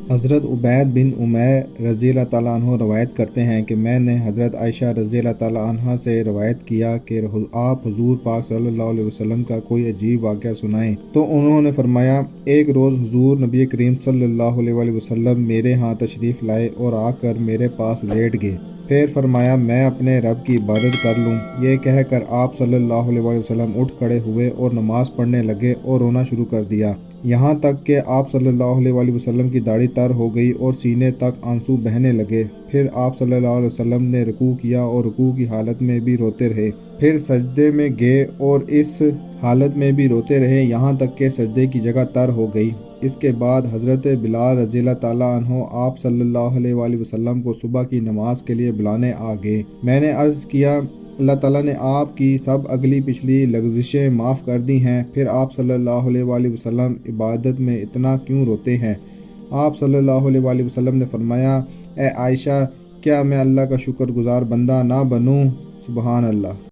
حضرت عبید بن عمیر رضی اللہ تعالیٰ عنہ روایت کرتے ہیں کہ میں نے حضرت عائشہ رضی اللہ تعالیٰ عنہ سے روایت کیا کہ آپ حضور پاک صلی اللہ علیہ وسلم کا کوئی عجیب واقعہ سنائیں، تو انہوں نے فرمایا، ایک روز حضور نبی کریم صلی اللہ علیہ وسلم میرے ہاں تشریف لائے اور آ کر میرے پاس لیٹ گئے، پھر فرمایا میں اپنے رب کی عبادت کر لوں۔ یہ کہہ کر آپ صلی اللہ علیہ وسلم اٹھ کھڑے ہوئے اور نماز پڑھنے لگے اور رونا شروع کر دیا، یہاں تک کہ آپ صلی اللہ علیہ وسلم کی داڑھی تر ہو گئی اور سینے تک آنسو بہنے لگے۔ پھر آپ صلی اللہ علیہ وسلم نے رکوع کیا اور رکوع کی حالت میں بھی روتے رہے، پھر سجدے میں گئے اور اس حالت میں بھی روتے رہے یہاں تک کہ سجدے کی جگہ تر ہو گئی۔ اس کے بعد حضرت بلال رضی اللہ تعالیٰ عنہ آپ صلی اللہ علیہ وسلم کو صبح کی نماز کے لیے بلانے آ گئے۔ میں نے عرض کیا، اللہ تعالیٰ نے آپ کی سب اگلی پچھلی لغزشیں معاف کر دی ہیں، پھر آپ صلی اللہ علیہ وسلم عبادت میں اتنا کیوں روتے ہیں؟ آپ صلی اللہ علیہ وسلم نے فرمایا، اے عائشہ، کیا میں اللہ کا شکر گزار بندہ نہ بنوں؟ سبحان اللہ۔